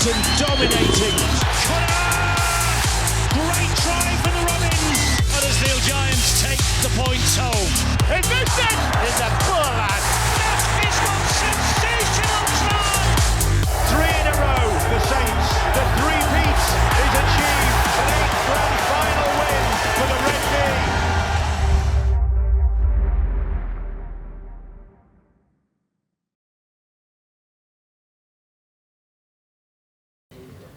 Warrington dominating. Great try for the Robins. Huddersfield Giants take the points home. He missed it! He's a poor lad. That is one sensational try. 3 in a row. The Saints, the three-peat is achieved. An 8th grand final win for the Red Bee.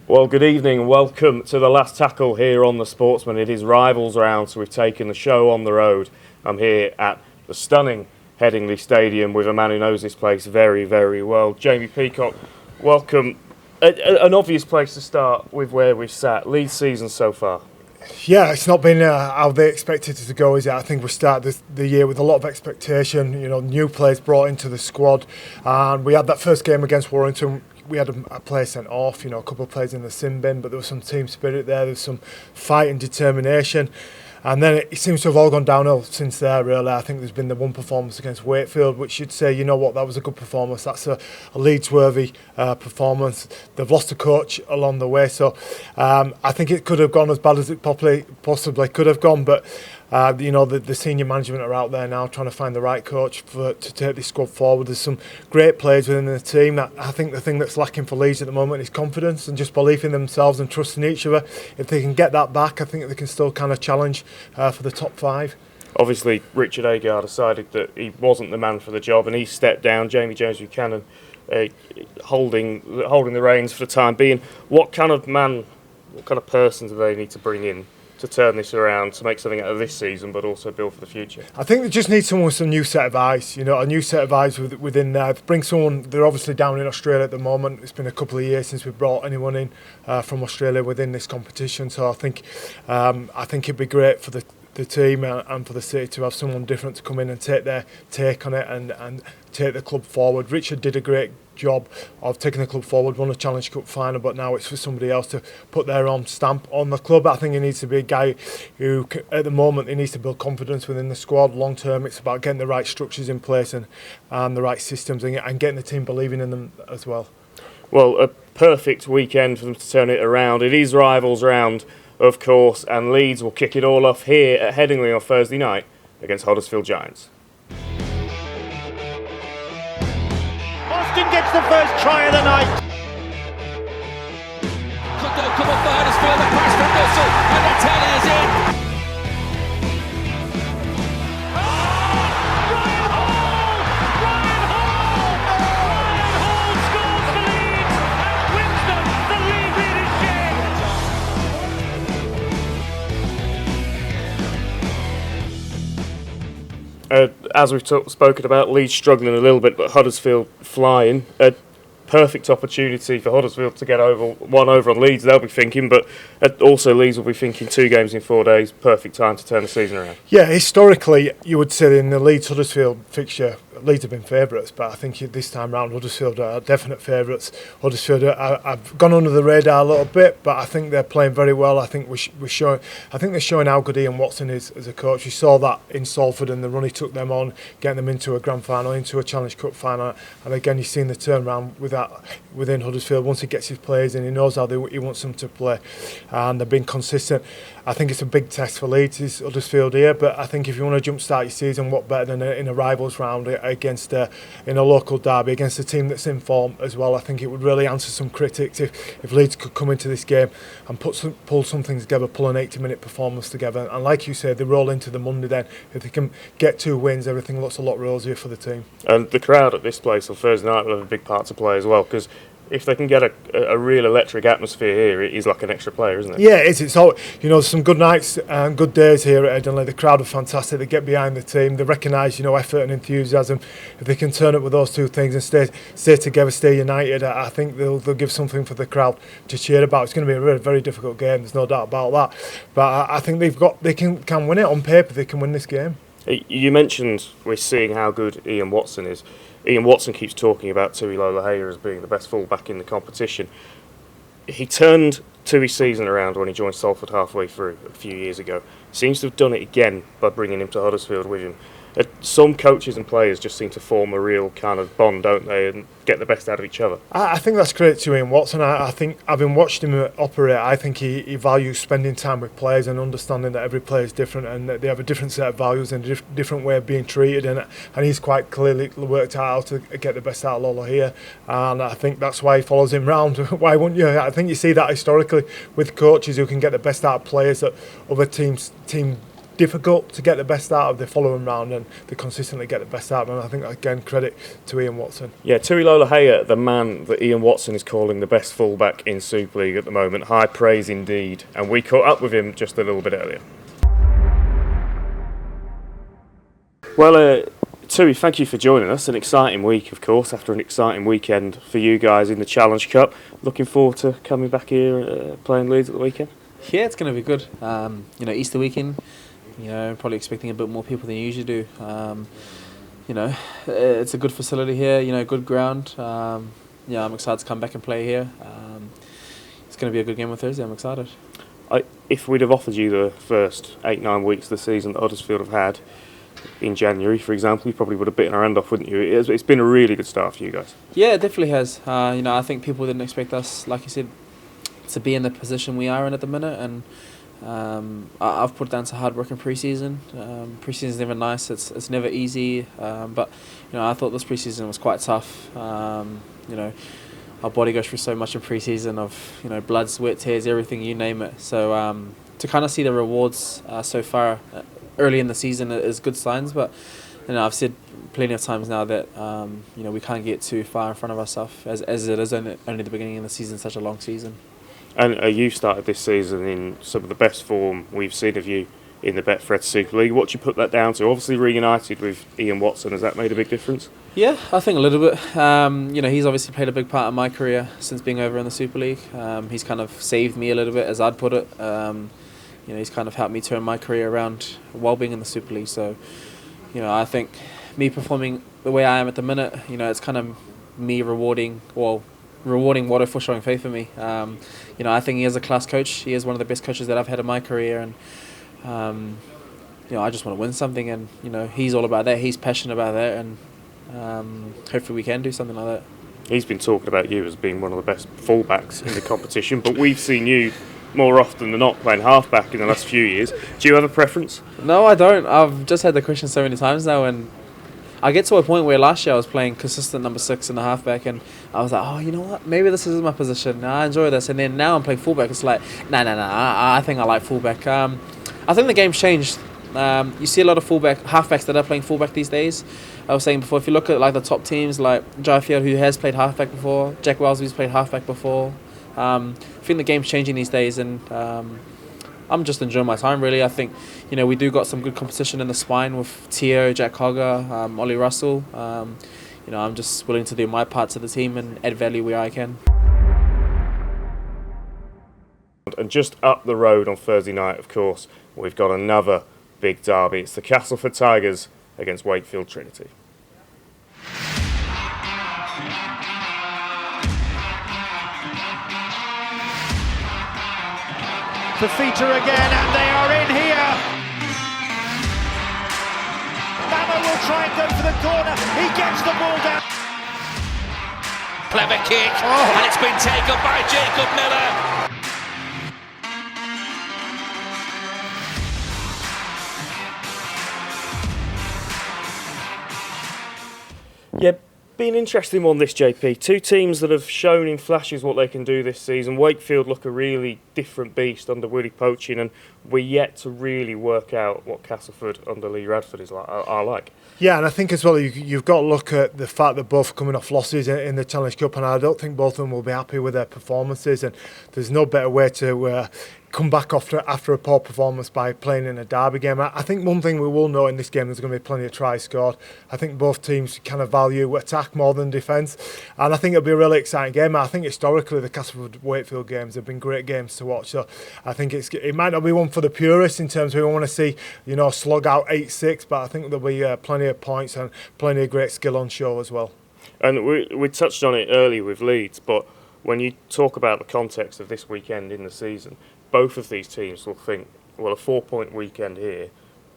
Well, good evening and welcome to the last tackle here on the Sportsman. It is rivals round, so we've taken the show on the road. I'm here at the stunning Headingley Stadium with a man who knows this place very, very well. Jamie Peacock, welcome. An obvious place to start with where we've sat. Leeds season so far. Yeah, it's not been how they expected it to go, is it? I think we started the year with a lot of expectation, new players brought into the squad, and we had that first game against Warrington. We had a player sent off, a couple of players in the sin bin, but there was some team spirit there was some fight and determination. And then it seems to have all gone downhill since there, really. I think there's been the one performance against Wakefield, which you'd say, that was a good performance. That's a Leeds-worthy performance. They've lost a coach along the way, so I think it could have gone as bad as it possibly could have gone, but the senior management are out there now trying to find the right coach to take this squad forward. There's some great players within the team. I think the thing that's lacking for Leeds at the moment is confidence and just belief in themselves and trusting each other. If they can get that back, I think they can still kind of challenge for the top 5. Obviously, Richard Agar decided that he wasn't the man for the job and he stepped down. Jamie Jones Buchanan holding the reins for the time being. What kind of person do they need to bring in to turn this around, to make something out of this season, but also build for the future? I think they just need someone with some new set of eyes, a new set of eyes within there. Bring someone, they're obviously down in Australia at the moment. It's been a couple of years since we've brought anyone in from Australia within this competition, so I think it'd be great for the team and for the city to have someone different to come in and take their take on it and take the club forward. Richard did a great job of taking the club forward, won a Challenge Cup final, but now it's for somebody else to put their own stamp on the club. I think he needs to be a guy who, at the moment, he needs to build confidence within the squad. Long term, it's about getting the right structures in place and the right systems and getting the team believing in them as well. Well, a perfect weekend for them to turn it around. It is rivals round, of course, and Leeds will kick it all off here at Headingley on Thursday night against Huddersfield Giants. Austin gets the first try of the night. Could go come up for Huddersfield, the pass from Russell, and the telly is in. Ryan Hall scores for Leeds and wins them the league leading game. As we've spoken about, Leeds struggling a little bit, but Huddersfield flying. A perfect opportunity for Huddersfield to get one over on Leeds, they'll be thinking, but also Leeds will be thinking 2 games in 4 days, perfect time to turn the season around. Yeah, historically, you would say in the Leeds-Huddersfield fixture, Leeds have been favourites, but I think this time round Huddersfield are definite favourites. Huddersfield have gone under the radar a little bit, but I think they're playing very well. I think they're showing how good Ian Watson is as a coach. You saw that in Salford and the run he took them on, getting them into a grand final, into a Challenge Cup final, and again you've seen the turnaround with that within Huddersfield. Once he gets his players in, he knows how he wants them to play, and they've been consistent. I think it's a big test for Leeds, is Huddersfield here, but I think if you want to jumpstart your season, what better than in a rivals round against in a local derby against a team that's in form as well. I think it would really answer some critics if Leeds could come into this game and pull something together, pull an 80-minute performance together, and like you said, they roll into the Monday. Then if they can get 2 wins, everything looks a lot rosier for the team. And the crowd at this place on Thursday night will have a big part to play as well, because if they can get a real electric atmosphere here, it is like an extra player, isn't it? Yeah, it is. It's all, some good nights and good days here at Headingley. The crowd are fantastic. They get behind the team. They recognise, effort and enthusiasm. If they can turn up with those 2 things and stay together, stay united, I think they'll give something for the crowd to cheer about. It's going to be a very, very difficult game. There's no doubt about that. But I think they can win it on paper. They can win this game. You mentioned we're seeing how good Ian Watson is. Ian Watson keeps talking about Tui Lolohea as being the best fullback in the competition. He turned Tui's season around when he joined Salford halfway through a few years ago. Seems to have done it again by bringing him to Huddersfield with him. Some coaches and players just seem to form a real kind of bond, don't they, and get the best out of each other. I think that's credit to Ian Watson. I think, having watched him operate, I think he values spending time with players and understanding that every player is different and that they have a different set of values and a different way of being treated. And he's quite clearly worked out how to get the best out of Lola here. And I think that's why he follows him round. Why wouldn't you? I think you see that historically with coaches who can get the best out of players that other teams difficult to get the best out of. They follow him round and they consistently get the best out of him. And I think, again, credit to Ian Watson. Yeah, Tui Lolohea, the man that Ian Watson is calling the best fullback in Super League at the moment. High praise indeed. And we caught up with him just a little bit earlier. Well, Tui, thank you for joining us. An exciting week, of course, after an exciting weekend for you guys in the Challenge Cup. Looking forward to coming back here playing Leeds at the weekend. Yeah, it's going to be good. Easter weekend, probably expecting a bit more people than you usually do. It's a good facility here, good ground. I'm excited to come back and play here. It's going to be a good game on Thursday. I'm excited. If we'd have offered you the first 8-9 weeks of the season that Huddersfield have had in January, for example, you probably would have bitten our hand off, wouldn't you? It's been a really good start for you guys. Yeah, it definitely has. I think people didn't expect us, like you said, to be in the position we are in at the minute, and I've put it down to hard work in pre-season. Pre-season is never nice. It's never easy. But I thought this pre-season was quite tough. Our body goes through so much in pre-season of blood, sweat, tears, everything, you name it. So to kind of see the rewards so far early in the season is good signs. But I've said plenty of times now that we can't get too far in front of ourselves as it is only the beginning of the season, such a long season. And you've started this season in some of the best form we've seen of you in the Betfred Super League. What do you put that down to? Obviously reunited with Ian Watson. Has that made a big difference? Yeah, I think a little bit. He's obviously played a big part in my career since being over in the Super League. He's kind of saved me a little bit, as I'd put it. He's kind of helped me turn my career around while being in the Super League. So, I think me performing the way I am at the minute, it's kind of me rewarding Watto for showing faith in me. I think he is a class coach. He is one of the best coaches that I've had in my career, and I just want to win something, and he's all about that. He's passionate about that, and hopefully we can do something like that. He's been talking about you as being one of the best fullbacks in the competition, but we've seen you more often than not playing halfback in the last few years. Do you have a preference? No, I don't. I've just had the question so many times now, and I get to a point where last year I was playing consistent number 6 in the halfback, and I was like, oh, you know what? Maybe this is my position. I enjoy this. And then now I'm playing fullback. It's like, nah. I think I like fullback. I think the game's changed. You see a lot of halfbacks that are playing fullback these days. I was saying before, if you look at like the top teams like Jaifield, who has played halfback before, Jack Wells, who's played halfback before. I think the game's changing these days, and I'm just enjoying my time, really. I think, we do got some good competition in the spine with Tio, Jack Hogger, Ollie Russell. I'm just willing to do my part to the team and add value where I can. And just up the road on Thursday night, of course, we've got another big derby. It's the Castleford Tigers against Wakefield Trinity. Fafita again, and they are in here. Mamo will try and go for the corner. He gets the ball down. Clever kick, and it's been taken by Jacob Miller. Yeah, been an interesting one this, JP. Two teams that have shown in flashes what they can do this season. Wakefield look a really different beast under Willie Poaching, and we're yet to really work out what Castleford under Lee Radford are like. Yeah, and I think as well you've got to look at the fact that both are coming off losses in the Challenge Cup, and I don't think both of them will be happy with their performances, and there's no better way to come back after a poor performance by playing in a derby game. I think one thing we will know in this game, there's going to be plenty of tries scored. I think both teams kind of value attack more than defence, and I think it'll be a really exciting game. I think historically the Castleford-Wakefield games have been great games to watch, so I think it might not be one for the purists in terms of we want to see slog out 8-6, but I think there'll be plenty of points and plenty of great skill on show as well. And we touched on it earlier with Leeds, but when you talk about the context of this weekend in the season, both of these teams will think, well, a 4-point weekend here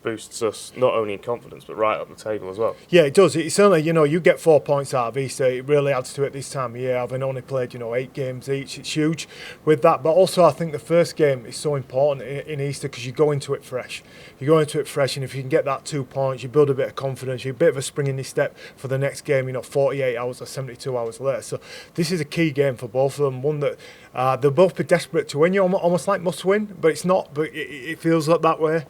boosts us not only in confidence but right up the table as well. Yeah, it does. It certainly, you get 4 points out of Easter. It really adds to it this time of year, having only played, 8 games each. It's huge with that. But also, I think the first game is so important in Easter because you go into it fresh. You go into it fresh, and if you can get that 2 points, you build a bit of confidence. You're a bit of a spring in your step for the next game, 48 hours or 72 hours later. So this is a key game for both of them. One that they'll both be desperate to win. You're almost like must win, but it's not. But it feels like that way.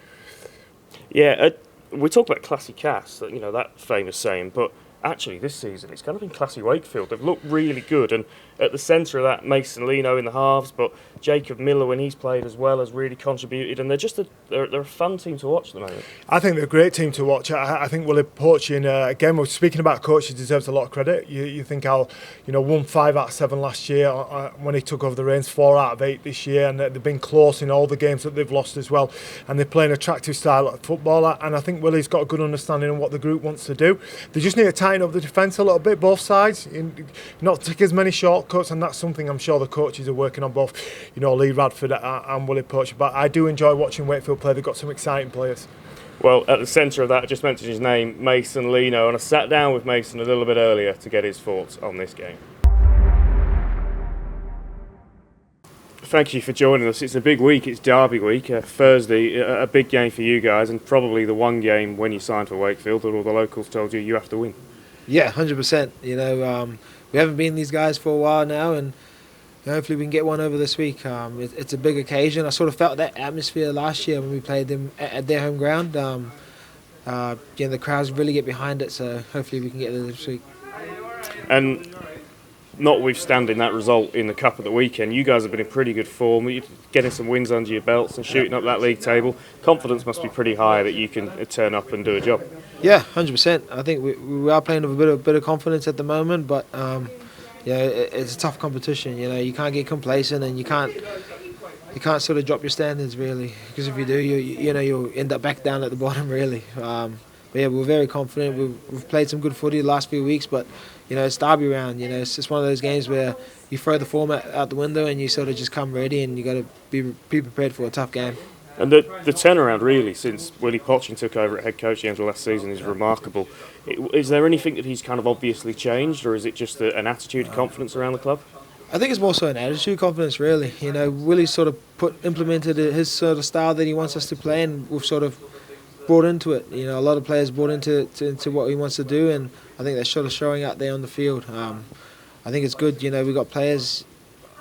Yeah, we talk about classy Cass, that famous saying, but actually this season it's kind of been classy Wakefield. They've looked really good, and at the centre of that, Mason Lino in the halves, but Jacob Miller, when he's played as well, has really contributed, and they're a fun team to watch at the moment. I think they're a great team to watch. I think Willie Poaching, again, we're speaking about coaches, deserves a lot of credit. You think how, won 5 out of 7 last year when he took over the reins, 4 out of 8 this year, and they've been close in all the games that they've lost as well, and they play an attractive style of football, and I think Willie's got a good understanding of what the group wants to do. They just need to tighten up the defence a little bit, both sides, not take as many shortcuts, and that's something I'm sure the coaches are working on, both Lee Radford and Willie Poacher. But I do enjoy watching Wakefield play. They've got some exciting players. Well, at the centre of that, I just mentioned his name, Mason Lino, and I sat down with Mason a little bit earlier to get his thoughts on this game. Thank you for joining us. It's a big week. It's Derby week. Thursday, a big game for you guys, and probably the one game when you signed for Wakefield that all the locals told you have to win. Yeah, 100%. We haven't been these guys for a while now, and hopefully we can get one over this week. It's a big occasion. I sort of felt that atmosphere last year when we played them at their home ground. The crowds really get behind it, so hopefully we can get there this week. And notwithstanding that result in the Cup at the weekend, you guys have been in pretty good form. You're getting some wins under your belts and shooting up that league table. Confidence must be pretty high that you can turn up and do a job. Yeah, 100%. I think we are playing with a bit of confidence at the moment, but it's a tough competition. You can't get complacent, and you can't sort of drop your standards really, because if you do, you'll end up back down at the bottom really. But yeah, we're very confident. We've played some good footy the last few weeks, but it's Derby round. It's just one of those games where you throw the format out the window and you sort of just come ready, and you got to be prepared for a tough game. And the turnaround really since Willie Poaching took over at head coach at the end of last season is remarkable. Is there anything that he's kind of obviously changed, or is it just an attitude of confidence around the club? I think it's more so an attitude confidence really. Willie sort of implemented his sort of style that he wants us to play, and we've sort of brought into it. A lot of players brought into what he wants to do, and I think that's sort of showing out there on the field. I think it's good. We've got players.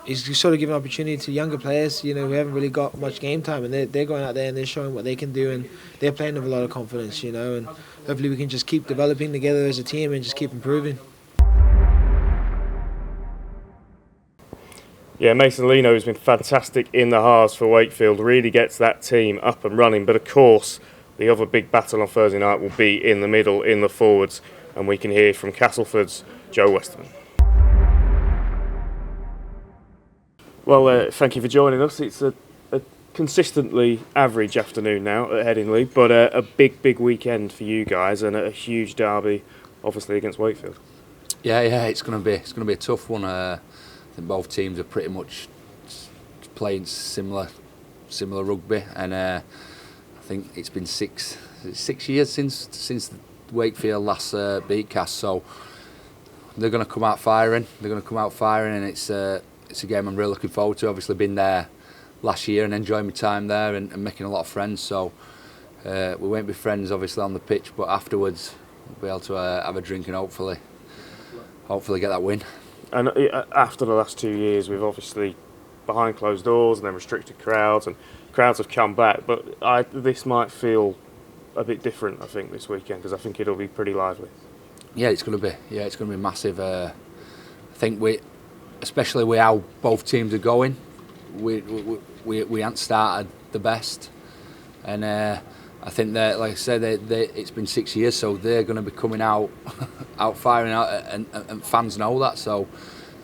He's sort of giving opportunity to younger players, who haven't really got much game time, and they're going out there and they're showing what they can do, and they're playing with a lot of confidence, and hopefully we can just keep developing together as a team and just keep improving. Yeah, Mason Lino has been fantastic in the halves for Wakefield, really gets that team up and running, but of course the other big battle on Thursday night will be in the middle, in the forwards, and we can hear from Castleford's Joe Westerman. Well, thank you for joining us. It's a consistently average afternoon now at Headingley, but a big weekend for you guys, and a huge derby, obviously against Wakefield. Yeah, it's going to be a tough one. I think both teams are pretty much playing similar rugby, and I think it's been six years since Wakefield last beat Cass, so they're going to come out firing. And it's a game I'm really looking forward to. Obviously been there last year and enjoying my time there and making a lot of friends, so we won't be friends obviously on the pitch, but afterwards we'll be able to have a drink and hopefully get that win. And after the last 2 years, we've obviously behind closed doors and then restricted crowds, and crowds have come back, but this might feel a bit different I think this weekend, because I think it'll be pretty lively. Yeah, it's going to be massive. I think especially with how both teams are going, we haven't started the best, and I think that, like I said, it's been 6 years, so they're going to be coming out firing out, and fans know that. So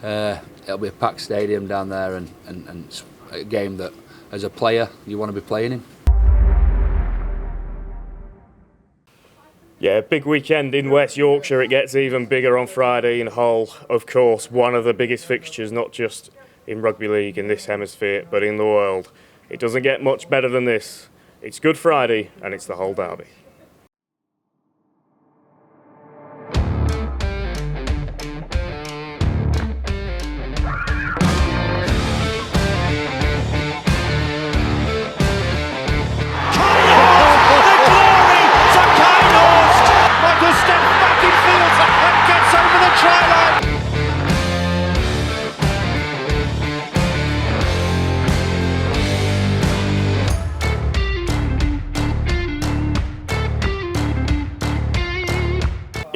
it'll be a packed stadium down there, and a game that, as a player, you want to be playing in. Yeah, big weekend in West Yorkshire. It gets even bigger on Friday in Hull. Of course, one of the biggest fixtures, not just in Rugby League in this hemisphere, but in the world. It doesn't get much better than this. It's Good Friday and it's the whole derby.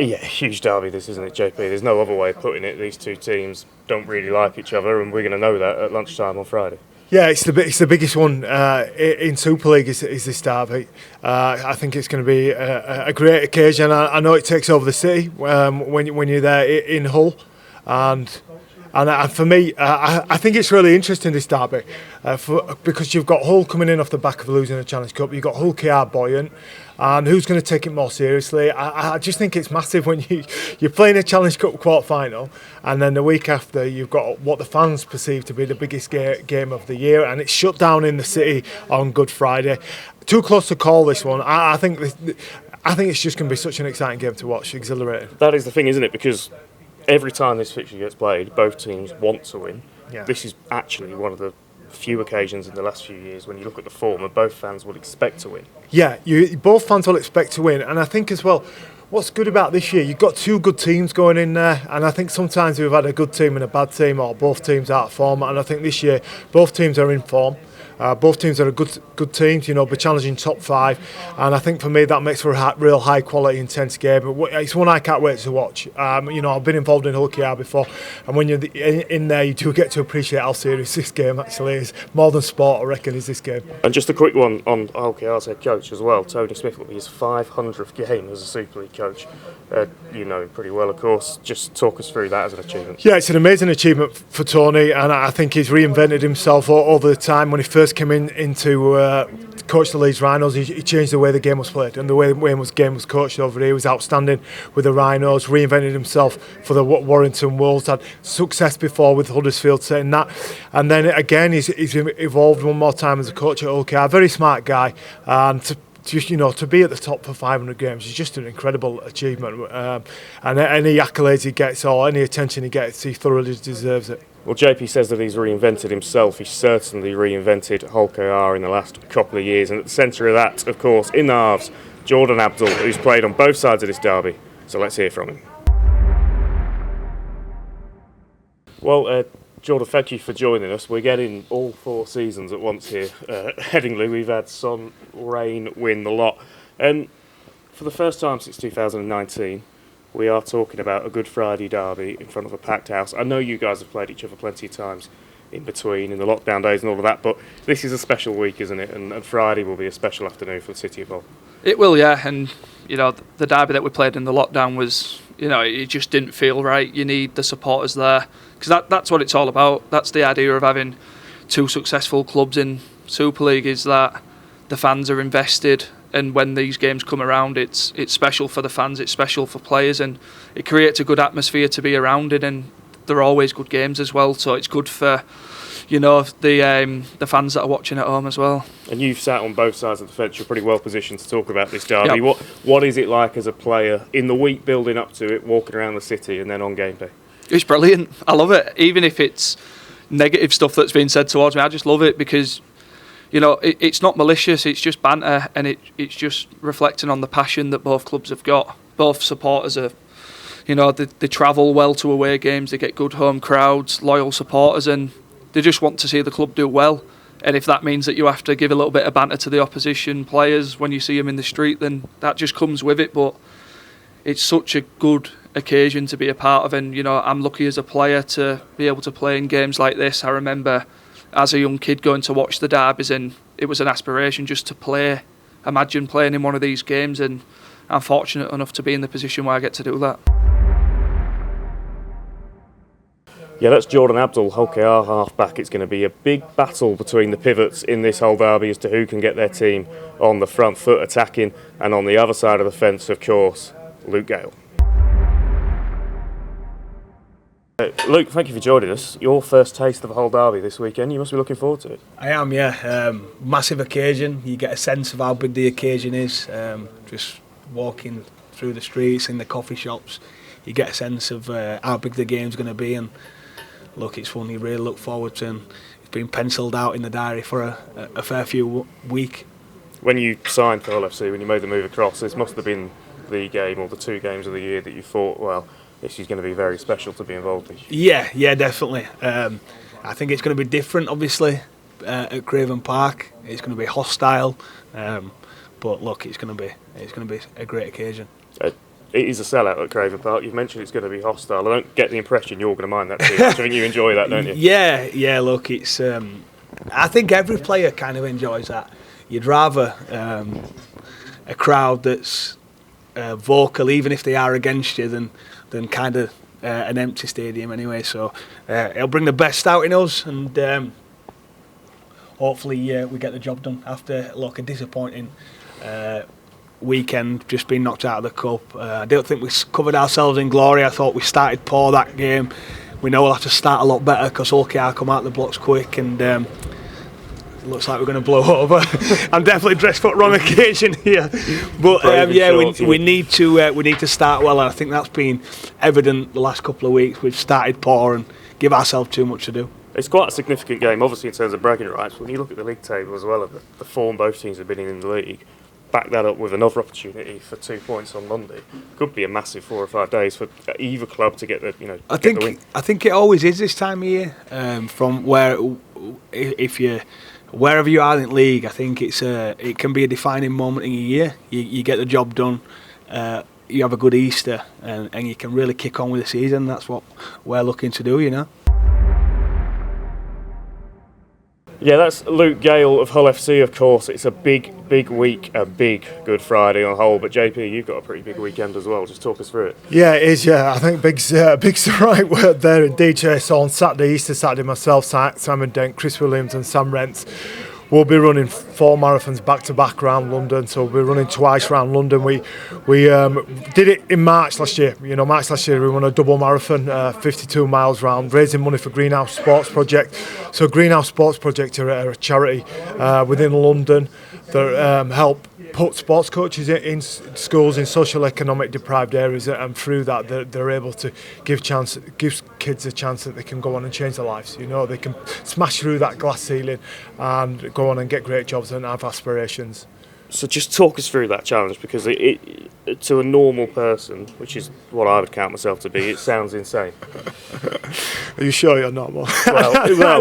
Yeah, huge derby this, isn't it, JP? There's no other way of putting it. These two teams don't really like each other, and we're going to know that at lunchtime on Friday. Yeah, it's the biggest one in Super League is this derby. I think it's going to be a great occasion. I know it takes over the city when you're there in Hull, and for me, I think it's really interesting, this derby, because you've got Hull coming in off the back of losing the Challenge Cup. You've got Hull KR buoyant, and who's going to take it more seriously? I just think it's massive when you're playing a Challenge Cup quarter-final, and then the week after you've got what the fans perceive to be the biggest game of the year, and it's shut down in the city on Good Friday. Too close to call this one. I think it's just going to be such an exciting game to watch, exhilarating. That is the thing, isn't it? Because every time this fixture gets played, both teams want to win. Yeah. This is actually one of the few occasions in the last few years when you look at the form and both fans would expect to win. Yeah, both fans will expect to win, and I think as well, what's good about this year, you've got two good teams going in there, and I think sometimes we've had a good team and a bad team, or both teams out of form, and I think this year both teams are in form. Both teams are good teams, be challenging top five, and I think for me that makes for a real high quality, intense game. It's one I can't wait to watch. I've been involved in Hull KR before, and when you're in there, you do get to appreciate how serious this game actually is. More than sport, I reckon, is this game. And just a quick one on Hull KR's head coach as well. Tony Smith will be his 500th game as a Super League coach. You know him pretty well, of course. Just talk us through that as an achievement. Yeah, it's an amazing achievement for Tony, and I think he's reinvented himself over the time. When he first came into coach the Leeds Rhinos, he changed the way the game was played and the way the game was coached over here. He was outstanding with the Rhinos, reinvented himself for the Warrington Wolves, had success before with Huddersfield, saying that, and then again he's evolved one more time as a coach at OK. Very smart guy, and to be at the top for 500 games is just an incredible achievement, and any accolades he gets or any attention he gets, he thoroughly deserves it. Well, JP says that he's reinvented himself. He's certainly reinvented Hull KR in the last couple of years, and at the centre of that, of course, in the halves, Jordan Abdul, who's played on both sides of this derby. So let's hear from him. Well, Jordan, thank you for joining us. We're getting all four seasons at once here at Headingley. We've had sun, rain, wind, the lot. And for the first time since 2019, we are talking about a Good Friday derby in front of a packed house. I know you guys have played each other plenty of times in between, in the lockdown days and all of that, but this is a special week, isn't it? And Friday will be a special afternoon for the City of Hull. It will, yeah. And, the derby that we played in the lockdown was, it just didn't feel right. You need the supporters there, because that's what it's all about. That's the idea of having two successful clubs in Super League, is that the fans are invested, and when these games come around, it's special for the fans, it's special for players, and it creates a good atmosphere to be around it, and they're always good games as well, so it's good for the fans that are watching at home as well. And you've sat on both sides of the fence. You're pretty well positioned to talk about this derby. Yep. What is it like as a player in the week building up to it, walking around the city and then on game day? It's brilliant. I love it. Even if it's negative stuff that's been said towards me, I just love it because it's not malicious, it's just banter, and it's just reflecting on the passion that both clubs have got. Both supporters are, they travel well to away games, they get good home crowds, loyal supporters, and they just want to see the club do well. And if that means that you have to give a little bit of banter to the opposition players when you see them in the street, then that just comes with it. But it's such a good occasion to be a part of, and I'm lucky as a player to be able to play in games like this. I remember as a young kid going to watch the derbies, and it was an aspiration just to play. Imagine playing in one of these games, and I'm fortunate enough to be in the position where I get to do that. Yeah, that's Jordan Abdul, Hull KR half-back. It's going to be a big battle between the pivots in this whole derby as to who can get their team on the front foot attacking, and on the other side of the fence, of course, Luke Gale. Luke, thank you for joining us. Your first taste of a whole derby this weekend. You must be looking forward to it. I am, yeah. Massive occasion. You get a sense of how big the occasion is. Just walking through the streets, in the coffee shops, you get a sense of how big the game's going to be. And look, it's one you really look forward to. And it's been penciled out in the diary for a fair few week. When you signed for Hull FC, when you made the move across, this must have been the game or the two games of the year that you thought, well, this is going to be very special to be involved in. Yeah, definitely. I think it's going to be different, obviously, at Craven Park. It's going to be hostile, but look, it's going to be a great occasion. It is a sellout at Craven Park. You've mentioned it's going to be hostile. I don't get the impression you're going to mind that too much. I think you enjoy that, don't you? Yeah. Look, it's. I think every player kind of enjoys that. You'd rather a crowd that's vocal, even if they are against you, than kind of an empty stadium anyway. So it'll bring the best out in us, and hopefully we get the job done after a disappointing weekend, just being knocked out of the cup. I don't think we covered ourselves in glory. I thought we started poor that game. We know we'll have to start a lot better because OKR come out the blocks quick, and looks like we're going to blow over. I'm definitely dressed for the wrong occasion here, but we need to start well, and I think that's been evident the last couple of weeks. We've started poor and give ourselves too much to do. It's quite a significant game, obviously in terms of bragging rights. When you look at the league table as well, the form both teams have been in the league, back that up with another opportunity for 2 points on Monday. Could be a massive 4 or 5 days for either club to get the win. I think it always is this time of year. From wherever you are in the league, I think it can be a defining moment in your year. You get the job done, you have a good Easter, and you can really kick on with the season. That's what we're looking to do, Yeah, that's Luke Gale of Hull FC, of course. It's a big week, a big Good Friday on Hull. But JP, you've got a pretty big weekend as well. Just talk us through it. Yeah, it is. Yeah, I think big's the right word there indeed. So on Saturday, Easter Saturday, myself, Simon Dent, Chris Williams, and Sam Rents will be running 4 marathons back to back around London. So we'll be running twice around London. We did it in March last year. March last year we won a double marathon, 52 miles round, raising money for Greenhouse Sports Project. So Greenhouse Sports Project are a charity within London that help put sports coaches in schools in social economic deprived areas, and through that they're able to give kids a chance that they can go on and change their lives. They can smash through that glass ceiling and go on and get great jobs and have aspirations. So just talk us through that challenge, because it to a normal person, which is what I would count myself to be, it sounds insane. Are you sure you're normal? Well, no.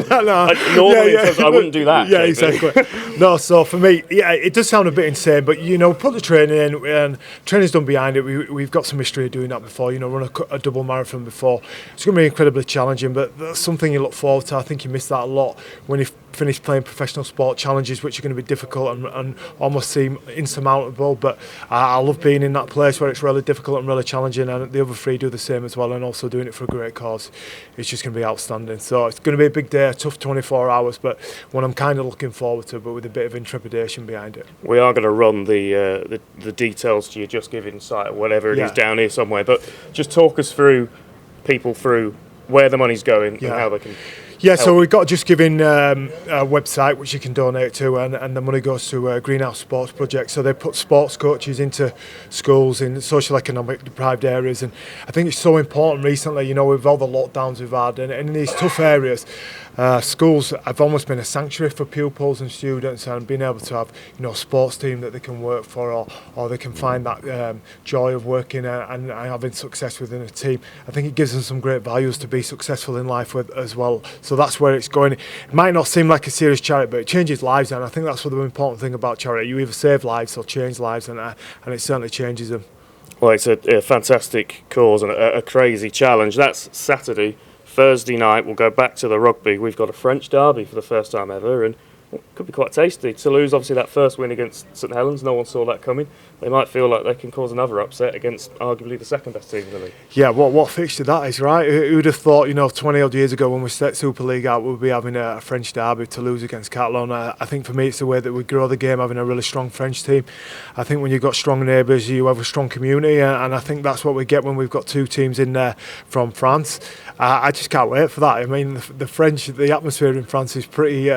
Normally I wouldn't do that. Yeah, exactly. No, so for me, it does sound a bit insane, but put the training in, and training's done behind it. We've got some history of doing that before. Run a double marathon before. It's going to be incredibly challenging, but that's something you look forward to. I think you miss that a lot when you finish playing professional sport. Challenges which are going to be difficult and almost seem insurmountable, but I love being in that place where it's really difficult and really challenging, and the other 3 do the same as well, and also doing it for a great cause. It's just going to be outstanding. So it's going to be a big day, a tough 24 hours, but one I'm kind of looking forward to, but with a bit of intrepidation behind it. We are going to run the details to you just giving site, whatever it is down here somewhere, but just talk us through where the money's going and how they can. Yeah, so we've got just giving a website which you can donate to, and the money goes to Greenhouse Sports Project. So they put sports coaches into schools in social economic deprived areas, and I think it's so important recently, with all the lockdowns we've had, and in these tough areas, schools have almost been a sanctuary for pupils and students, and being able to have a sports team that they can work for, or they can find that joy of working and having success within a team. I think it gives them some great values to be successful in life with as well. So that's where it's going. It might not seem like a serious charity, but it changes lives, and I think that's the important thing about charity. You either save lives or change lives, and it certainly changes them. Well, it's a fantastic cause and a crazy challenge. That's Saturday. Thursday night we'll go back to the rugby. We've got a French derby for the first time ever, and could be quite tasty. Toulouse, obviously, that first win against St Helens, no one saw that coming. They might feel like they can cause another upset against arguably the second best team in the league. Yeah, what fixture that is, right? Who'd have thought, 20 odd years ago when we set Super League out, we'd be having a French derby, Toulouse against Catalan. I think for me it's the way that we grow the game, having a really strong French team. I think when you've got strong neighbours, you have a strong community, and I think that's what we get when we've got two teams in there from France. I just can't wait for that. I mean, the French, the atmosphere in France is pretty...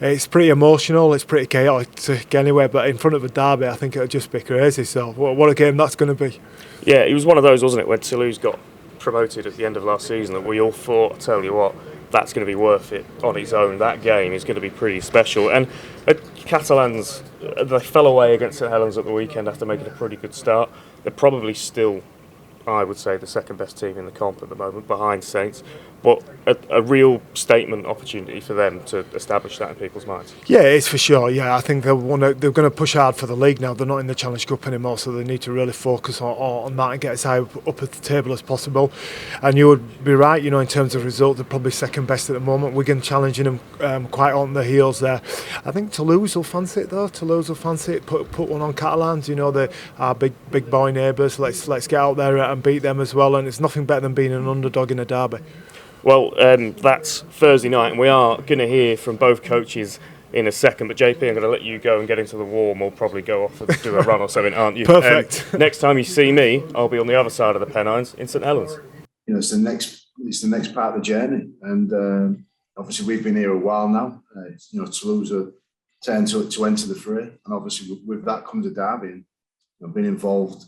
it's pretty emotional, it's pretty chaotic to get anywhere, but in front of a derby I think it'll just be crazy. So what a game that's going to be. Yeah, it was one of those, wasn't it, when Toulouse got promoted at the end of last season, that we all thought, I tell you what, that's going to be worth it on its own. That game is going to be pretty special. And Catalans, they fell away against St Helens at the weekend after making a pretty good start. They're probably still, I would say, the second best team in the comp at the moment, behind Saints. But a real statement opportunity for them to establish that in people's minds. Yeah, it's for sure. Yeah, I think they're going to push hard for the league now. They're not in the Challenge Cup anymore, so they need to really focus on that and get as high up at the table as possible. And you would be right, in terms of result, they're probably second best at the moment. Wigan challenging them quite on their heels there. I think Toulouse will fancy it though. Toulouse will fancy it. Put one on Catalans. They are big boy neighbours. Let's get out there and beat them as well. And it's nothing better than being an underdog in a derby. Well, that's Thursday night, and we are going to hear from both coaches in a second. But JP, I'm going to let you go and get into the warm. We'll probably go off and do a run or something, aren't you? Perfect. Next time you see me, I'll be on the other side of the Pennines in St Helens. It's the next part of the journey, and obviously we've been here a while now. Toulouse are tend to enter the fray, and obviously with that comes a derby. And I've been involved.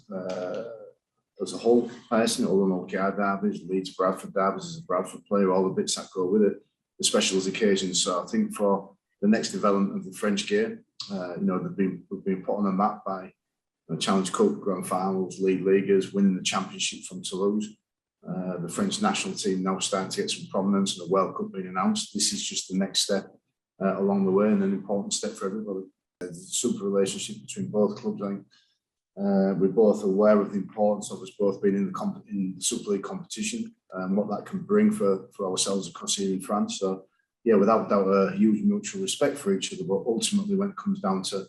As a whole, personally, all the OKR derbies, Leeds, Bradford derbies as a Bradford player, all the bits that go with it, the specials occasions. So I think for the next development of the French game, we've been put on the map by Challenge Cup, Grand Finals, League Leaguers, winning the championship from Toulouse. The French national team now starting to get some prominence and the World Cup being announced. This is just the next step along the way and an important step for everybody. The super relationship between both clubs, I think. We're both aware of the importance of us both being in the Super League competition and what that can bring for ourselves across here in France. So, yeah, without doubt, a huge mutual respect for each other. But ultimately, when it comes down to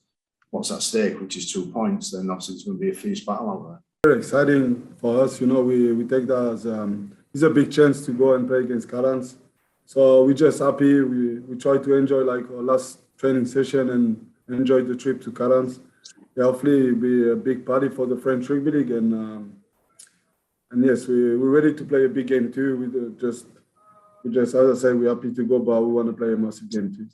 what's at stake, which is 2 points, then obviously it's going to be a fierce battle out there. Very exciting for us. We take that as it's a big chance to go and play against Catalans. So we're just happy. We try to enjoy our last training session and enjoy the trip to Catalans. Yeah, hopefully it'll be a big party for the French Rugby League, and yes, we're ready to play a big game too. We just as I said, we're happy to go, but we want to play a massive game too.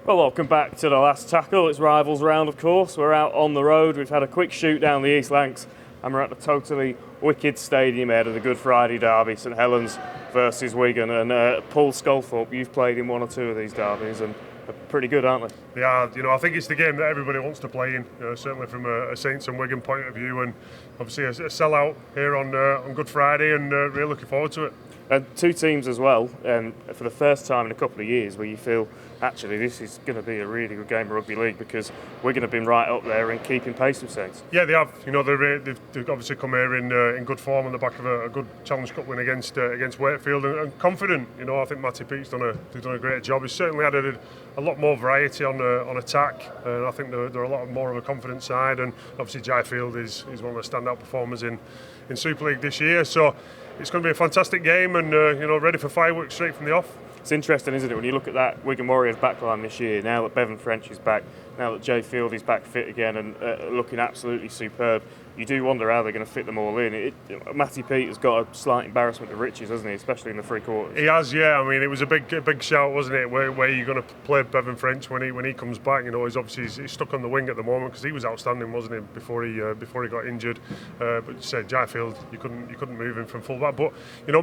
Well, welcome back to the last tackle. It's Rivals Round, of course. We're out on the road. We've had a quick shoot down the East Lancs, and we're at the totally wicked stadium ahead of the Good Friday derby, St Helens versus Wigan. And Paul Sculthorpe, you've played in one or two of these derbies, and they're pretty good, aren't they? Yeah, I think it's the game that everybody wants to play in, certainly from a Saints and Wigan point of view, and obviously a sellout here on Good Friday, and really looking forward to it. And two teams as well, for the first time in a couple of years, where you feel actually this is going to be a really good game of rugby league, because Wigan have been right up there and keeping pace with Saints. Yeah, they have. They've obviously come here in good form on the back of a good Challenge Cup win against Wakefield, and confident. I think Matty Peake's done a great job. He's certainly added a lot more variety on attack, and I think they're a lot more of a confident side. And obviously Jai Field is one of the standout performers in Super League this year. So it's going to be a fantastic game, and ready for fireworks straight from the off. It's interesting, isn't it, when you look at that Wigan Warriors backline this year, now that Bevan French is back, now that Jay Field is back fit again and looking absolutely superb, you do wonder how they're going to fit them all in. Matty Peake has got a slight embarrassment of riches, hasn't he, especially in the three quarters? He has, yeah. I mean, it was a big shout, wasn't it, where you're going to play Bevan French when he comes back. He's stuck on the wing at the moment because he was outstanding, wasn't he, before he got injured. But you said Jai Field, you couldn't move him from full back. But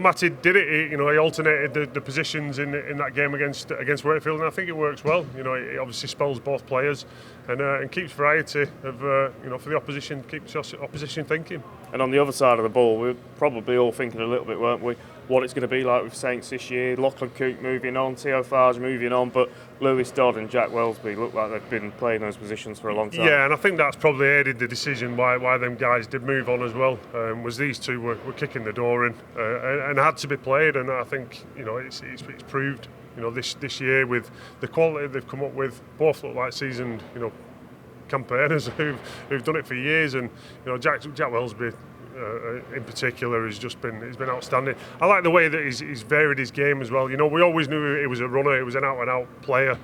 Matty did it. He alternated the positions in that game against Wakefield, and I think it works well. It obviously spells both players and keeps variety of for the opposition, keeps opposition thinking. And on the other side of the ball, we're probably all thinking a little bit, weren't we? what it's going to be like with Saints this year. Lachlan Coote moving on, Theo Farge moving on, but Lewis Dodd and Jack Wellesby look like they've been playing those positions for a long time. Yeah, and I think that's probably aided the decision why them guys did move on as well. Was these two were kicking the door in and had to be played, and I think it's proved this year with the quality they've come up with. Both look like seasoned campaigners who've done it for years, and Jack Wellesby in particular he's been outstanding. I like the way that he's varied his game as well. We always knew he was a runner, he was an out and out player.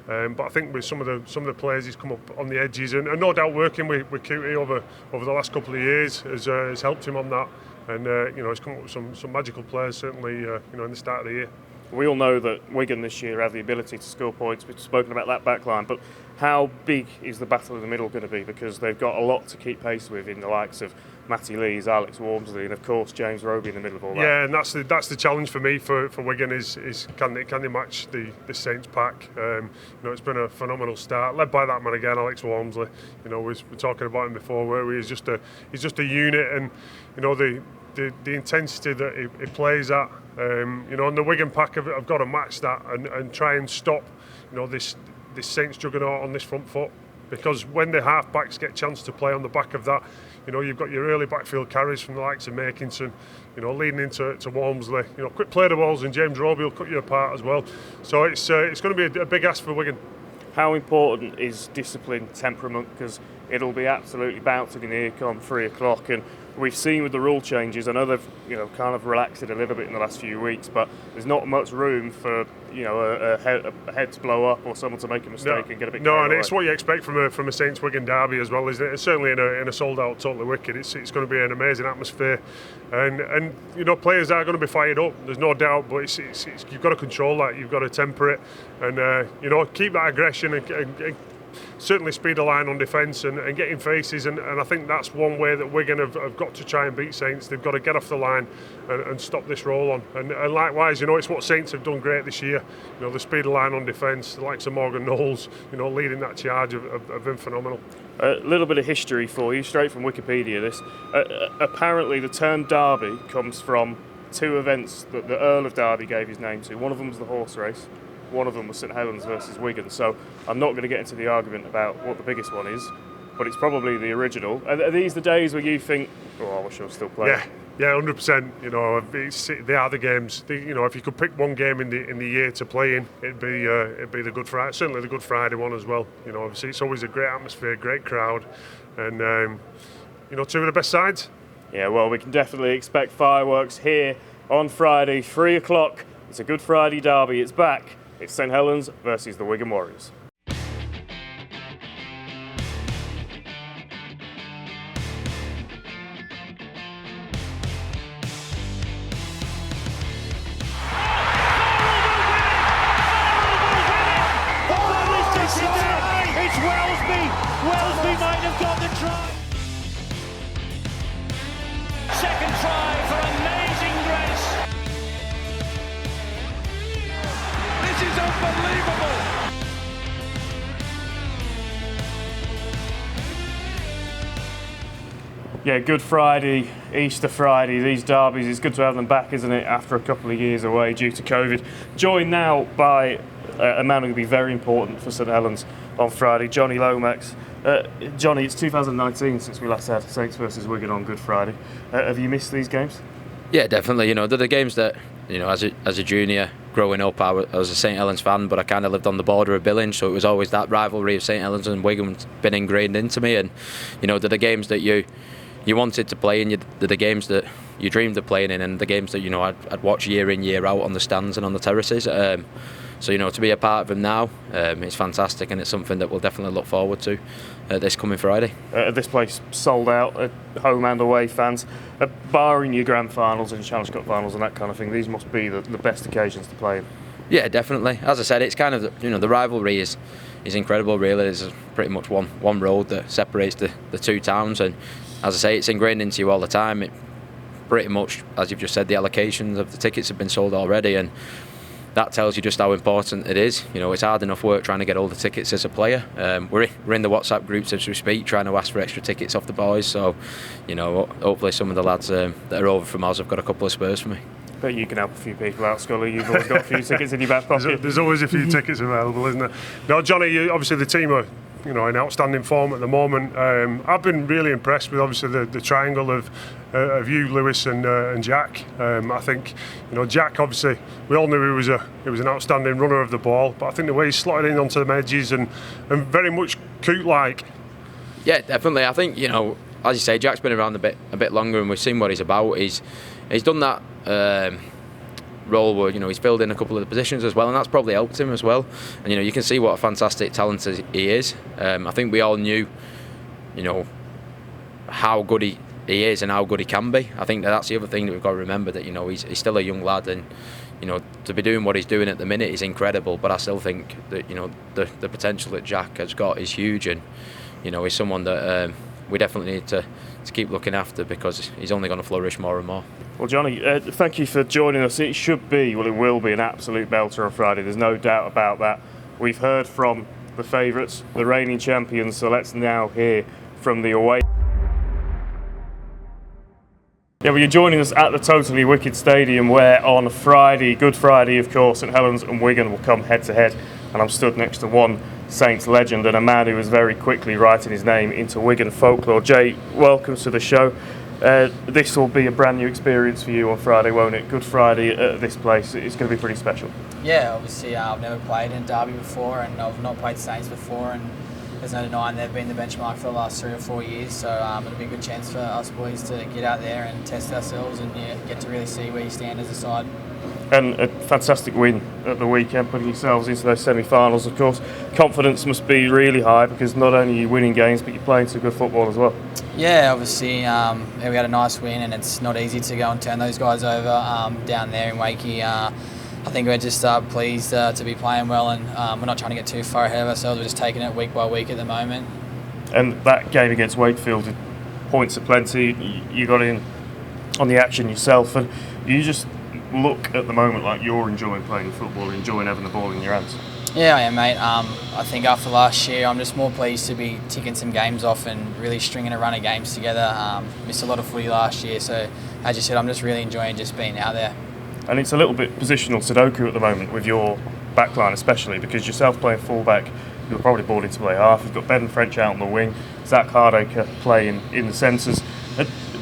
But I think with some of the players he's come up on the edges, and no doubt working with Cootie over the last couple of years has helped him on that. And he's come up with some magical players certainly in the start of the year. We all know that Wigan this year have the ability to score points. We've spoken about that back line, but how big is the battle in the middle going to be? Because they've got a lot to keep pace with in the likes of Matty Lees, Alex Walmsley, and of course James Roby in the middle of all that. Yeah, and that's the challenge for me for Wigan is can they match the Saints pack? It's been a phenomenal start, led by that man again, Alex Walmsley. We were talking about him before, where he's just a unit, and the intensity that he plays at. And the Wigan pack have got to match that and try and stop this Saints juggernaut on this front foot, because when the half backs get a chance to play on the back of that, you've got your early backfield carries from the likes of Makinson, leading into Walmsley. Quick play the balls, and James Roby will cut you apart as well. So it's going to be a big ask for Wigan. How important is discipline, temperament? Because it'll be absolutely bouncing in here come 3 o'clock, and we've seen with the rule changes, I know they've kind of relaxed it a little bit in the last few weeks, but there's not much room for a head to blow up or someone to make a mistake and get a bit carried away. It's what you expect from a Saints Wigan derby as well, isn't it? Certainly in a sold out Totally Wicked, it's going to be an amazing atmosphere, and players are going to be fired up. There's no doubt, but you've got to control that, you've got to temper it, and keep that aggression and certainly speed the line on defence and get in faces, and I think that's one way that Wigan have got to try and beat Saints. They've got to get off the line and stop this roll on, and likewise it's what Saints have done great this year. The speed of the line on defence, the likes of Morgan Knowles leading that charge have been phenomenal. A little bit of history for you, straight from Wikipedia this. Apparently the term derby comes from 2 events that the Earl of Derby gave his name to. One of them was the horse race, one of them was St Helens versus Wigan, so I'm not going to get into the argument about what the biggest one is, but it's probably the original. Are these the days where you think, I wish I was still playing? Yeah, 100%. They are the games. If you could pick one game in the year to play in, it'd be the Good Friday. Certainly the Good Friday one as well. Obviously it's always a great atmosphere, great crowd, and 2 of the best sides. Yeah, well, we can definitely expect fireworks here on Friday, 3 o'clock. It's a Good Friday derby. It's back. It's St Helens versus the Wigan Warriors. It's Wellesby. Wellesby might have got the try. Second try for amazing grace. This is unbelievable. Yeah, Good Friday, Easter Friday, these derbies, it's good to have them back, isn't it, after a couple of years away due to COVID. Joined now by a man who will be very important for St Helens on Friday, Johnny Lomax. Johnny, it's 2019 since we last had Saints versus Wigan on Good Friday. Have you missed these games? Yeah, definitely. They're the games that, as a junior growing up, I was a St Helens fan, but I kind of lived on the border of Billinge, so it was always that rivalry of St Helens and Wigan been ingrained into me. And they're the games that you wanted to play in, they're the games that you dreamed of playing in, and the games that I'd watch year in, year out on the stands and on the terraces. So to be a part of them now, it's fantastic, and it's something that we'll definitely look forward to this coming Friday. This place sold out, home and away fans. Barring your grand finals and your Challenge Cup finals and that kind of thing, these must be the best occasions to play in. Yeah, definitely. As I said, it's kind of the rivalry is incredible. Really, there's pretty much one road that separates the 2 towns, and as I say, it's ingrained into you all the time. It pretty much, as you've just said, the allocations of the tickets have been sold already, and that tells you just how important it is. It's hard enough work trying to get all the tickets as a player. We're in the WhatsApp groups as we speak, trying to ask for extra tickets off the boys. So, hopefully some of the lads that are over from Oz have got a couple of spurs for me. Bet you can help a few people out, Scully. You've always got a few tickets in your back pocket. There's always a few tickets available, isn't there? No, Johnny, obviously the team are in outstanding form at the moment. I've been really impressed with obviously the triangle of you, Lewis, and Jack. I think Jack, obviously we all knew he was an outstanding runner of the ball, but I think the way he's slotted in onto the edges and very much Coot-like. Yeah, definitely. I think as you say, Jack's been around a bit longer, and we've seen what he's about. He's done that role where he's filled in a couple of the positions as well, and that's probably helped him as well. And you can see what a fantastic talent he is. I think we all knew, how good he is and how good he can be. I think that's the other thing that we've got to remember, that he's still a young lad, and to be doing what he's doing at the minute is incredible. But I still think that the potential that Jack has got is huge, and he's someone that we definitely need to keep looking after, because he's only going to flourish more and more. Well, Johnny, thank you for joining us. It will be an absolute belter on Friday. There's no doubt about that. We've heard from the favourites, the reigning champions, so let's now hear from the away. Yeah, well, you're joining us at the Totally Wicked Stadium, where on Friday, Good Friday, of course, St Helens and Wigan will come head to head, and I'm stood next to one Saints legend and a man who was very quickly writing his name into Wigan folklore. Jay, welcome to the show. This will be a brand new experience for you on Friday, won't it? Good Friday at this place. It's going to be pretty special. Yeah, obviously I've never played in Derby before, and I've not played Saints before, and there's no denying they've been the benchmark for the last 3 or 4 years, so it'll be a good chance for us boys to get out there and test ourselves and get to really see where you stand as a side. And a fantastic win at the weekend, putting yourselves into those semi-finals, of course. Confidence must be really high, because not only are you winning games, but you're playing some good football as well. Yeah, obviously we had a nice win, and it's not easy to go and turn those guys over down there in Wakey. I think we're just pleased to be playing well, and we're not trying to get too far ahead of ourselves. We're just taking it week by week at the moment. And that game against Wakefield, points aplenty, you got in on the action yourself, and you just look at the moment like you're enjoying playing football, enjoying having the ball in your hands. Yeah, I am, mate. I think after last year, I'm just more pleased to be ticking some games off and really stringing a run of games together. Missed a lot of footy last year, so as you said, I'm just really enjoying just being out there. And it's a little bit positional Sudoku at the moment with your backline, especially because yourself playing fullback, you're probably brought in to play half. You've got Ben French out on the wing, Zach Hardacre playing in the centres.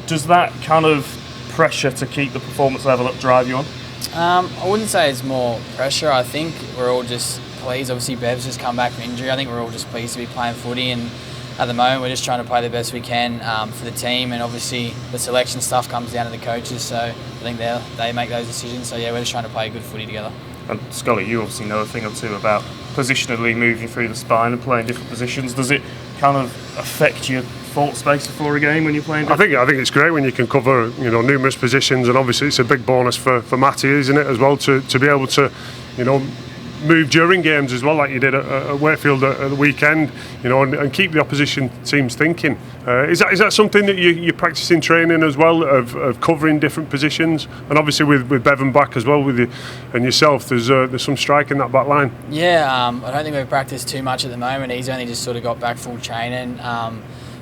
Does that kind of pressure to keep the performance level up drive you on? I wouldn't say it's more pressure. I think we're all just pleased. Obviously, Bev's just come back from injury. I think we're all just pleased to be playing footy, and at the moment we're just trying to play the best we can for the team, and obviously the selection stuff comes down to the coaches, so I think they make those decisions. So yeah, we're just trying to play good footy together. And Scully, you obviously know a thing or two about positionally moving through the spine and playing different positions. Does it kind of affect your thought space before a game when you're playing? I think it's great when you can cover numerous positions, and obviously it's a big bonus for Matty, isn't it, as well, to be able to move during games as well, like you did at Wakefield at the weekend, and keep the opposition teams thinking. Is that something that you practice in training as well, of covering different positions? And obviously with Bevan back as well with you and yourself, there's some strike in that back line. Yeah, I don't think we've practiced too much at the moment. He's only just sort of got back full training.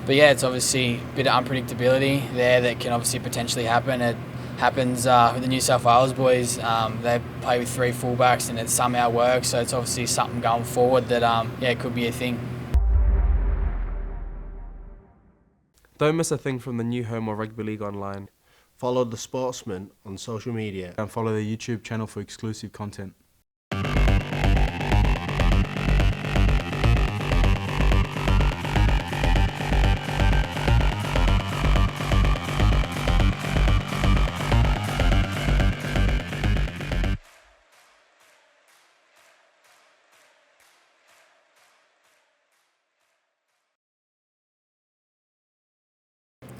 But yeah, it's obviously a bit of unpredictability there that can obviously potentially happen. It happens with the New South Wales boys. They play with 3 fullbacks, and it somehow works. So it's obviously something going forward that it could be a thing. Don't miss a thing from the new home of Rugby League online. Follow the Sportsman on social media and follow the YouTube channel for exclusive content.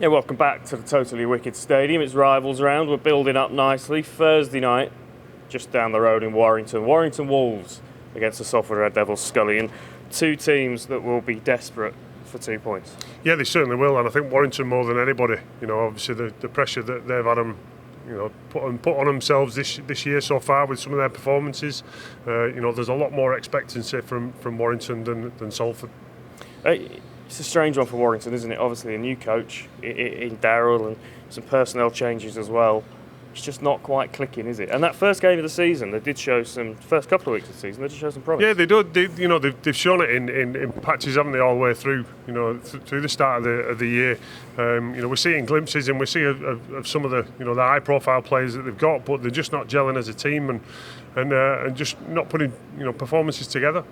Yeah, welcome back to the Totally Wicked Stadium. It's Rivals Round. We're building up nicely. Thursday night, just down the road in Warrington. Warrington Wolves against the Salford Red Devils, Scully. And 2 teams that will be desperate for 2 points. Yeah, they certainly will. And I think Warrington more than anybody. Obviously the pressure that they've had them, put on themselves this year so far with some of their performances. There's a lot more expectancy from Warrington than Salford. It's a strange one for Warrington, isn't it? Obviously a new coach in Darryl and some personnel changes as well. it's just not quite clicking, is it? And that first game of the season, they did show first couple of weeks of the season, they did show some promise. Yeah, they do. They've shown it in patches, haven't they, all the way through? Through the start of the year. We're seeing glimpses, and we see of some of the the high-profile players that they've got, but they're just not gelling as a team, and just not putting performances together.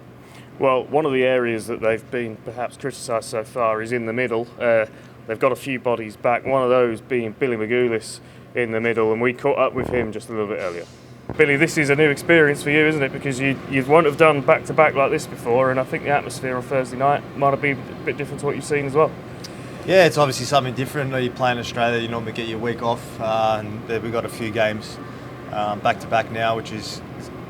Well, one of the areas that they've been perhaps criticised so far is in the middle. They've got a few bodies back. One of those being Billy Magoulis in the middle, and we caught up with him just a little bit earlier. Billy, this is a new experience for you, isn't it? Because you won't have done back-to-back like this before, and I think the atmosphere on Thursday night might have been a bit different to what you've seen as well. Yeah, it's obviously something different. You play in Australia, you normally get your week off, and we've got a few games back-to-back now, which is,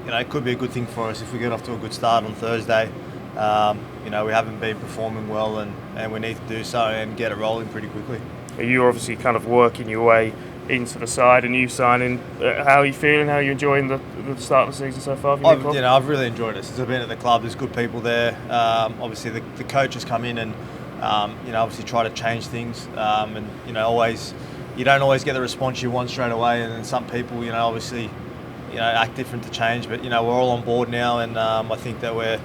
it could be a good thing for us if we get off to a good start on Thursday. We haven't been performing well, and we need to do so and get it rolling pretty quickly. You're obviously kind of working your way into the side, a new signing. How are you feeling? How are you enjoying the start of the season so far? I've really enjoyed it since I've been at the club. There's good people there. Obviously, the coach has come in and obviously try to change things. Always you don't always get the response you want straight away, and then some people, obviously, act different to change. But we're all on board now, and I think that we're,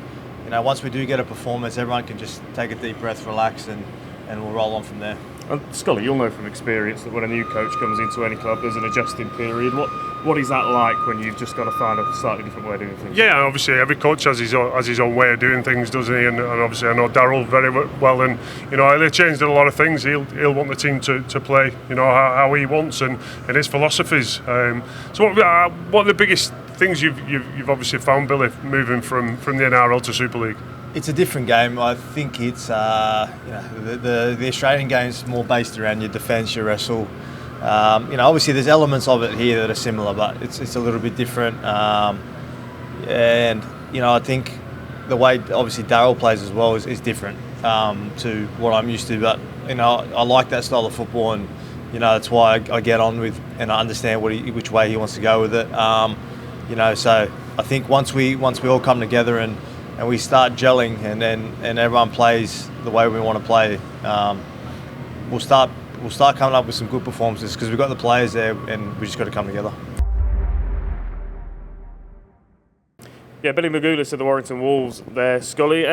once we do get a performance, everyone can just take a deep breath, relax, and we'll roll on from there. And Scully, you'll know from experience that when a new coach comes into any club, there's an adjusting period. What is that like when you've just got to find a slightly different way of doing things? Yeah, obviously every coach has his own way of doing things, doesn't he? And obviously I know Darryl very well, and they've changed a lot of things. He'll want the team to play, how he wants and his philosophies. So what are the biggest things you've obviously found, Billy, moving from the NRL to Super League? It's a different game. I think it's the Australian game is more based around your defence, your wrestle. Obviously there's elements of it here that are similar, but it's a little bit different. And I think the way obviously Darryl plays as well is different to what I'm used to. But I like that style of football, and that's why I get on with and I understand which way he wants to go with it. So I think once we all come together and we start gelling, and everyone plays the way we want to play, we'll start coming up with some good performances because we've got the players there, and we just got to come together. Yeah, Billy Magoulis of the Warrington Wolves there, Scully.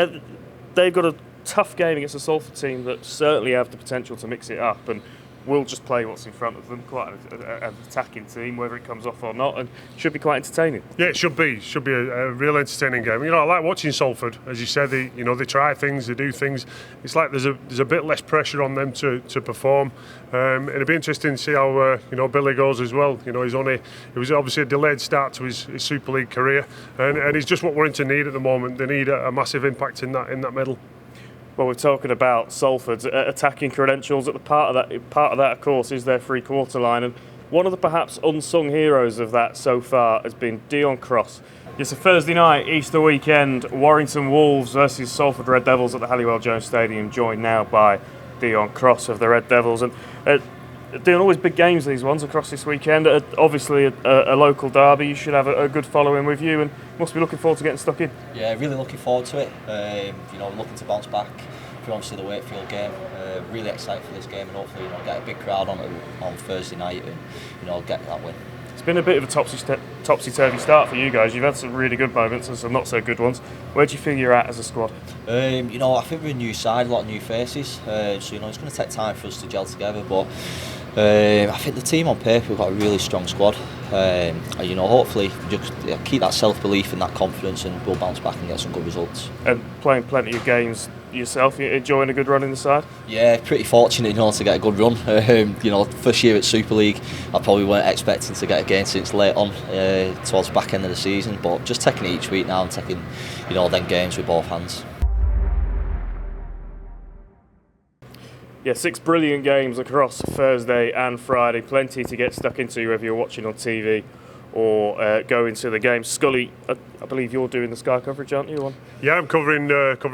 They've got a tough game against a Salford team that certainly have the potential to mix it up, and will just play what's in front of them. Quite an attacking team, whether it comes off or not, and should be quite entertaining. Yeah, it should be. Should be a real entertaining game. I like watching Salford. As you said, they try things, they do things. It's like there's a bit less pressure on them to perform. It'll be interesting to see how Billy goes as well. It was obviously a delayed start to his Super League career, and he's just what Warrington need at the moment. They need a massive impact in that middle. Well, we're talking about Salford's attacking credentials. At the part of that, of course, is their three-quarter line, and one of the perhaps unsung heroes of that so far has been Dion Cross. It's a Thursday night, Easter weekend. Warrington Wolves versus Salford Red Devils at the Halliwell Jones Stadium, joined now by Dion Cross of the Red Devils. And Dion, always big games, these ones across this weekend. Obviously, a local derby. You should have a good following with you, and must be looking forward to getting stuck in. Yeah, really looking forward to it. Looking to bounce back from obviously the Wakefield game. Really excited for this game, and hopefully get a big crowd on Thursday night and get that win. It's been a bit of a topsy-turvy start for you guys. You've had some really good moments and some not so good ones. Where do you feel you're at as a squad? I think we're a new side, a lot of new faces. So it's going to take time for us to gel together, but I think the team on paper, we've got a really strong squad. Hopefully just keep that self-belief and that confidence, and we'll bounce back and get some good results. And playing plenty of games yourself, you enjoying a good run in the side? Yeah, pretty fortunate to get a good run. First year at Super League, I probably weren't expecting to get a game since late on towards the back end of the season, but just taking it each week now and taking them games with both hands. Yeah, 6 brilliant games across Thursday and Friday. Plenty to get stuck into whether you're watching on TV or going to the game. Scully, I believe you're doing the Sky coverage, aren't you? Yeah, I'm covering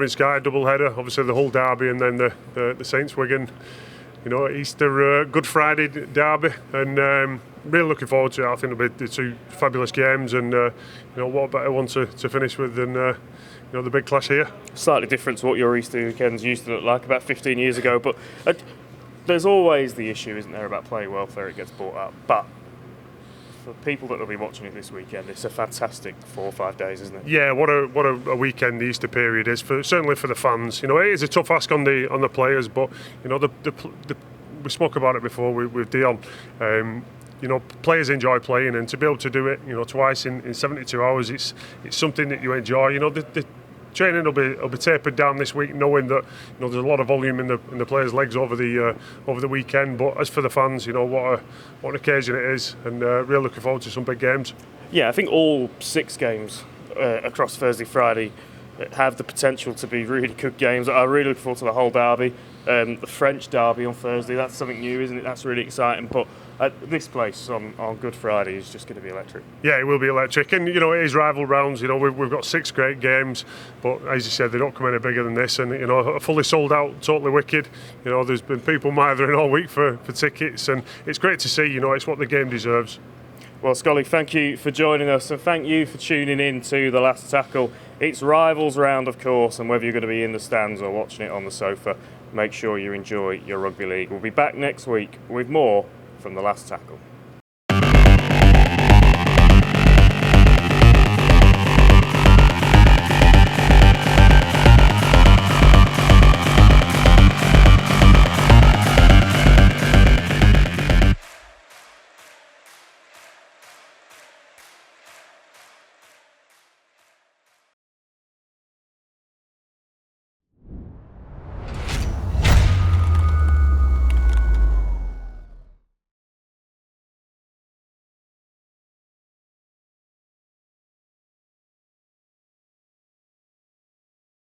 Sky, double header. Obviously the whole derby, and then the Saints Wigan, Easter Good Friday derby, and really looking forward to it. I think it'll be 2 fabulous games, and what better one to finish with than the big clash here. Slightly different to what your Easter weekends used to look like about 15 years ago, but there's always the issue, isn't there, about playing welfare? It gets brought up, but for people that will be watching it this weekend, it's a fantastic 4 or 5 days, isn't it? Yeah, what a weekend the Easter period is certainly for the fans. You know, it is a tough ask on the players, but you know we spoke about it before with Dion. You know, players enjoy playing, and to be able to do it, you know, twice in 72 hours, it's something that you enjoy. You know, the training will be tapered down this week, knowing that you know there's a lot of volume in the players' legs over the weekend. But as for the fans, you know what an occasion it is, and really looking forward to some big games. Yeah, I think all 6 games across Thursday, Friday have the potential to be really good games. I really look forward to the whole derby. The French derby on Thursday, that's something new, isn't it? That's really exciting. But this place on Good Friday is just going to be electric. Yeah, it will be electric, and you know it is rival rounds. You know we've got 6 great games, but as you said, they don't come any bigger than this. And you know, a fully sold out, totally wicked. You know, there's been people mithering all week for tickets, and it's great to see. You know, it's what the game deserves. Well, Scully, thank you for joining us, and thank you for tuning in to The Last Tackle. It's rivals round, of course, and whether you're going to be in the stands or watching it on the sofa, make sure you enjoy your rugby league. We'll be back next week with more from The Last Tackle.